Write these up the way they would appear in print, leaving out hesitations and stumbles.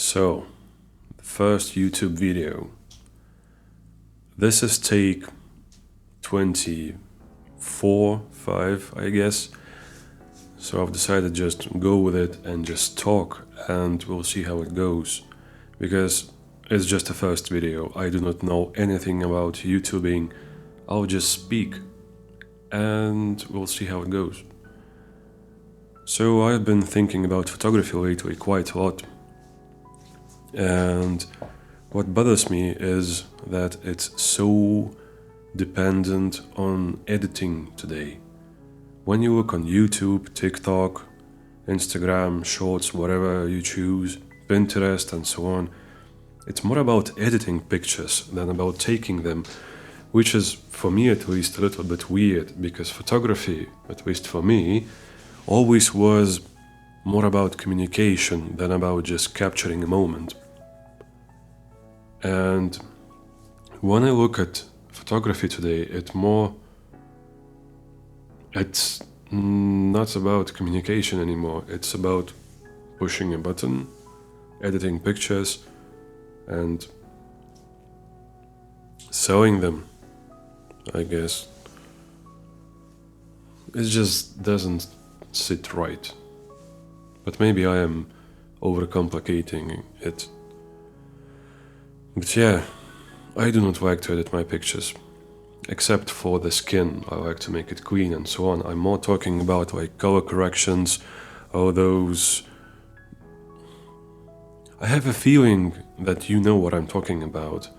So, the first YouTube video. This is take 24, 5, I guess. So I've decided just go with it and just talk, and we'll see how it goes. Because it's just a first video. I do not know anything about YouTubing. I'll just speak and we'll see how it goes. So I've been thinking about photography lately quite a lot. And what bothers me is that it's so dependent on editing today. When you look on YouTube, TikTok, Instagram, Shorts, whatever you choose, Pinterest and so on, it's more about editing pictures than about taking them, which is, for me at least, a little bit weird, because photography, at least for me, always was more about communication than about just capturing a moment. And when I look at photography today, it's not about communication anymore. It's about pushing a button, editing pictures, and selling them, I guess. It just doesn't sit right. But maybe I am overcomplicating it. But yeah, I do not like to edit my pictures. Except for the skin, I like to make it clean and so on. I'm more talking about like color corrections, or those... I have a feeling that you know what I'm talking about.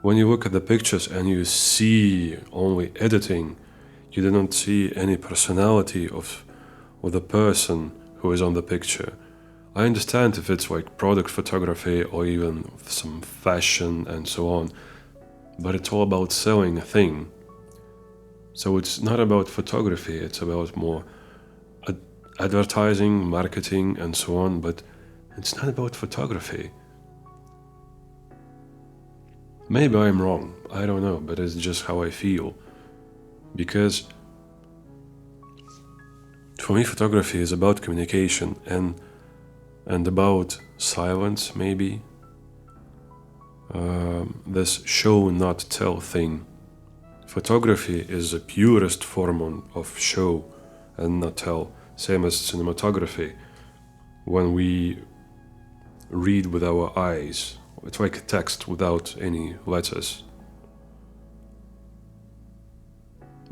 When you look at the pictures and you see only editing, you do not see any personality of the person who is on the picture. I understand if it's like product photography or even some fashion and so on, but it's all about selling a thing. So it's not about photography, it's about more advertising, marketing and so on, but it's not about photography. Maybe I'm wrong, I don't know, but it's just how I feel. Because for me, photography is about communication and about silence, maybe. This show not tell thing. Photography is the purest form of show and not tell, same as cinematography. When we read with our eyes, it's like a text without any letters.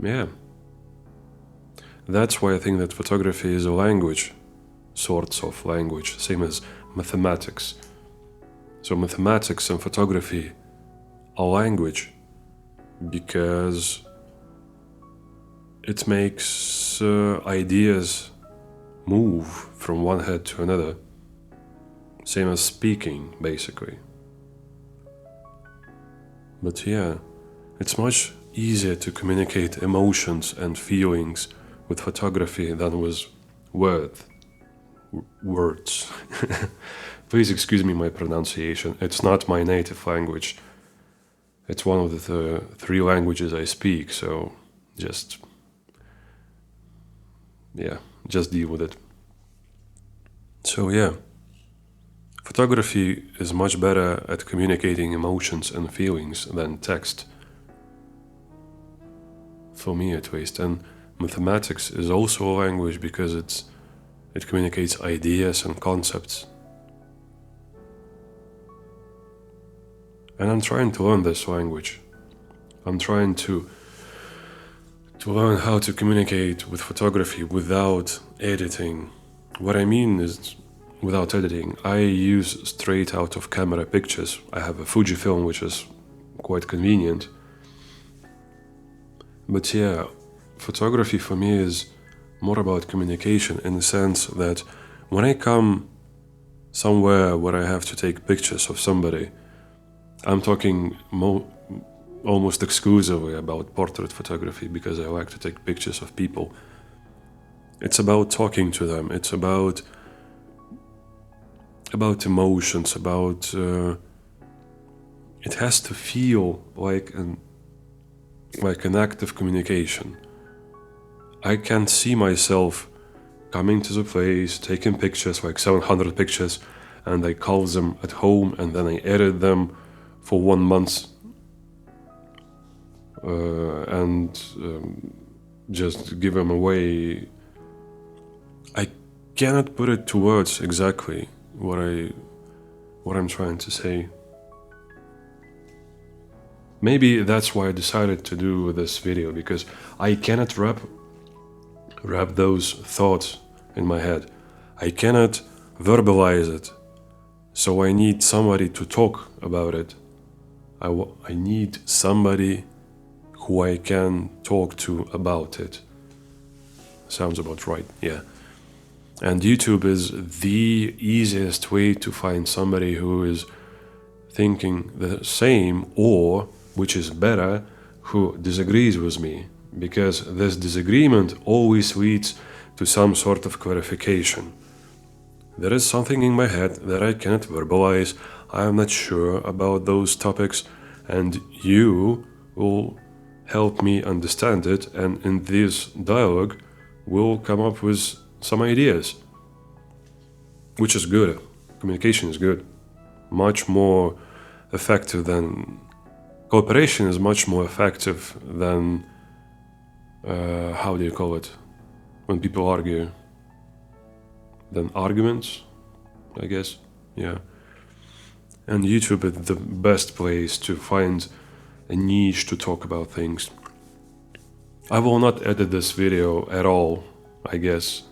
Yeah. That's why I think that photography is a language, sorts of language, same as mathematics. So mathematics and photography are language because it makes ideas move from one head to another. Same as speaking, basically. But yeah, it's much easier to communicate emotions and feelings with photography than with words. Please excuse me my pronunciation. It's not my native language. It's one of the three languages I speak, so just deal with it. So yeah, photography is much better at communicating emotions and feelings than text. For me at least. And mathematics is also a language because it communicates ideas and concepts. And I'm trying to learn this language. I'm trying to learn how to communicate with photography without editing. What I mean is without editing. I use straight out of camera pictures. I have a Fujifilm, which is quite convenient. But yeah, photography for me is more about communication in the sense that when I come somewhere where I have to take pictures of somebody, I'm talking almost exclusively about portrait photography because I like to take pictures of people. It's about talking to them. It's about emotions, about... it has to feel like an act of communication. I can see myself coming to the place, taking pictures, like 700 pictures, and I cull them at home, and then I edit them for 1 month and just give them away. I cannot put it to words exactly what I'm trying to say. Maybe that's why I decided to do this video, because I cannot wrap those thoughts in my head. I cannot verbalize it. So I need somebody to talk about it. I need somebody who I can talk to about it. Sounds about right, yeah. And YouTube is the easiest way to find somebody who is thinking the same, or, which is better, who disagrees with me, because this disagreement always leads to some sort of clarification. There is something in my head that I cannot verbalize, I am not sure about those topics, and you will help me understand it, and in this dialogue we'll come up with some ideas, which is good. Communication is good. Much more effective than... Cooperation is much more effective than... how do you call it? When people argue. Than arguments, I guess. Yeah. And YouTube is the best place to find a niche to talk about things. I will not edit this video at all, I guess.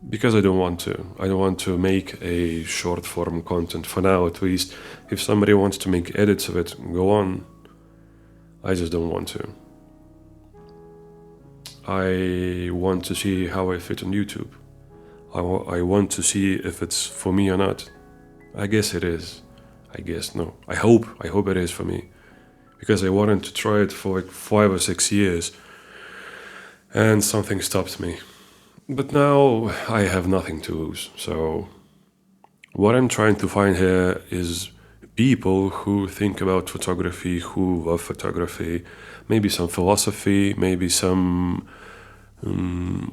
Because I don't want to. I don't want to make a short form content for now, at least. If somebody wants to make edits of it, go on. I just don't want to. I want to see how I fit on YouTube. I want to see if it's for me or not. I guess it is. I guess no. I hope it is for me. Because I wanted to try it for like 5 or 6 years. And something stopped me. But now I have nothing to lose. So what I'm trying to find here is people who think about photography, who love photography, maybe some philosophy, maybe some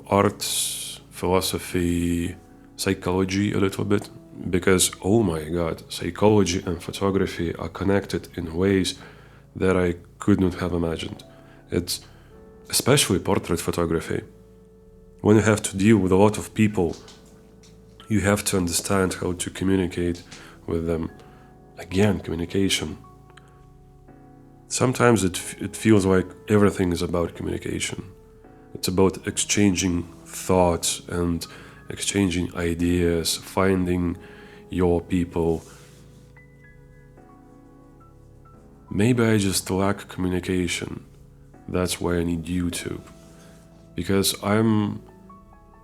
arts, philosophy, psychology a little bit. Because, oh my god, psychology and photography are connected in ways that I could not have imagined. It's especially portrait photography. When you have to deal with a lot of people, you have to understand how to communicate with them. Again, communication. Sometimes it feels like everything is about communication. It's about exchanging thoughts and exchanging ideas, finding your people. Maybe I just lack communication. That's why I need YouTube. Because I'm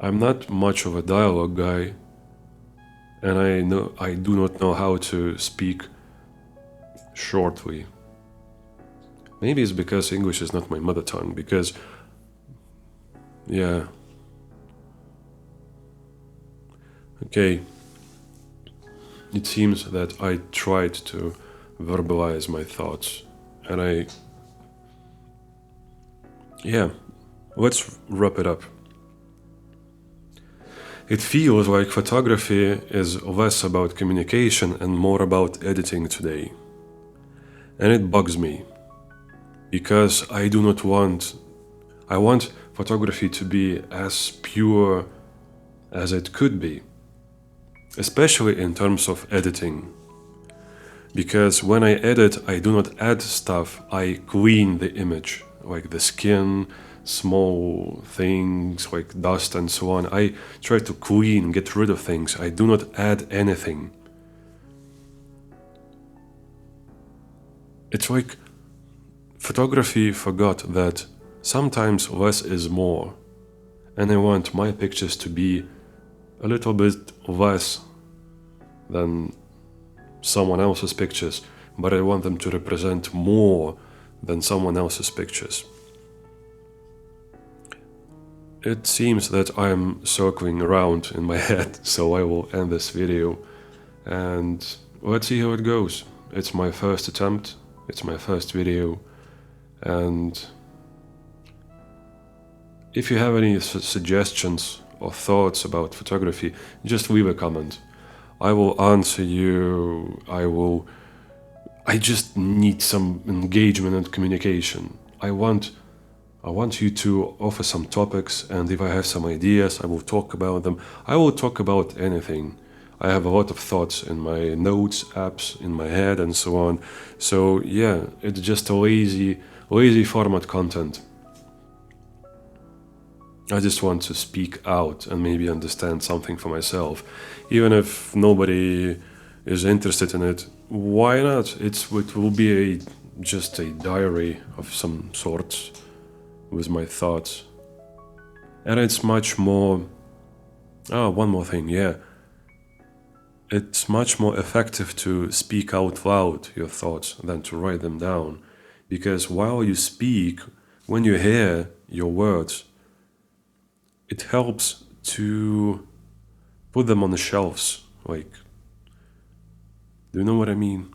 not much of a dialogue guy, and I do not know how to speak shortly. Maybe it's because English is not my mother tongue, because, yeah. Okay. It seems that I tried to verbalize my thoughts, and yeah, let's wrap it up. It feels like photography is less about communication and more about editing today. And it bugs me, because I want photography to be as pure as it could be, especially in terms of editing. Because when I edit, I do not add stuff, I clean the image, like the skin, small things like dust and so on. I try to clean, get rid of things. I do not add anything. It's like photography forgot that sometimes less is more. And I want my pictures to be a little bit less than someone else's pictures, but I want them to represent more than someone else's pictures. It seems that I'm circling around in my head, so I will end this video and let's see how it goes. It's my first attempt, it's my first video, and if you have any suggestions or thoughts about photography, just leave a comment. I will answer you. I just need some engagement and communication. I want you to offer some topics, and if I have some ideas, I will talk about them. I will talk about anything. I have a lot of thoughts in my notes apps in my head and so on. So yeah, it's just a lazy format content. I just want to speak out and maybe understand something for myself. Even if nobody is interested in it, why not? It will be just a diary of some sort with my thoughts. And it's much more... one more thing, yeah. It's much more effective to speak out loud your thoughts than to write them down. Because while you speak, when you hear your words, it helps to put them on the shelves. Like, do you know what I mean?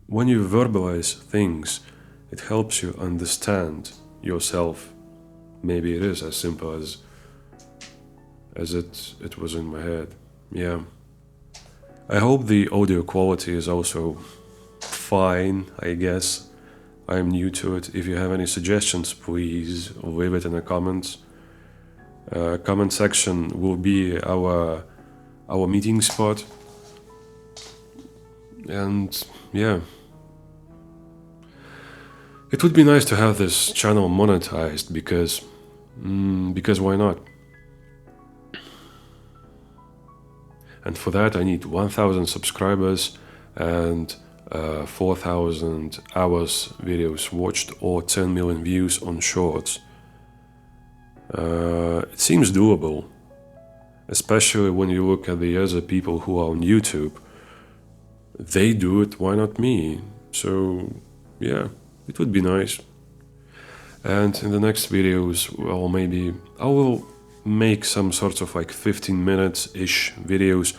When you verbalize things, it helps you understand yourself. Maybe it is as simple as it was in my head. Yeah. I hope the audio quality is also fine, I guess. I'm new to it. If you have any suggestions, please leave it in the comments. Comment section will be our meeting spot. And yeah, it would be nice to have this channel monetized because why not? And for that I need 1,000 subscribers and 4,000 hours videos watched or 10 million views on shorts. It seems doable, especially when you look at the other people who are on YouTube. They do it, why not me? So yeah, it would be nice. And in the next videos, well, maybe I will make some sorts of like 15 minutes-ish videos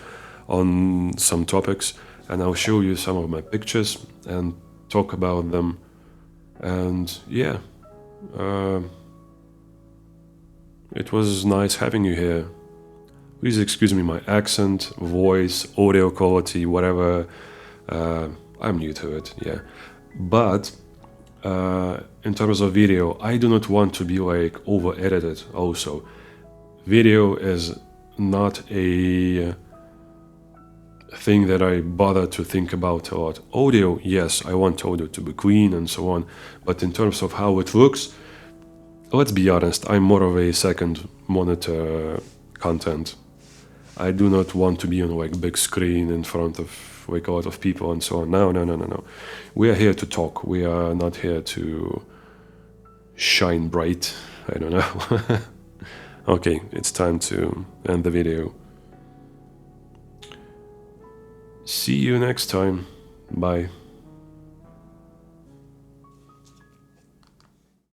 on some topics, and I'll show you some of my pictures and talk about them. And yeah, it was nice having you here. Please excuse me my accent, voice, audio quality, whatever. I'm new to it, yeah. But in terms of video, I do not want to be like over-edited also. Video is not a thing that I bother to think about a lot. Audio, yes, I want audio to be clean and so on, but in terms of how it looks, let's be honest, I'm more of a second monitor content. I do not want to be on like big screen in front of like a lot of people and so on. No. We are here to talk. We are not here to shine bright. I don't know. Okay, it's time to end the video. See you next time. Bye.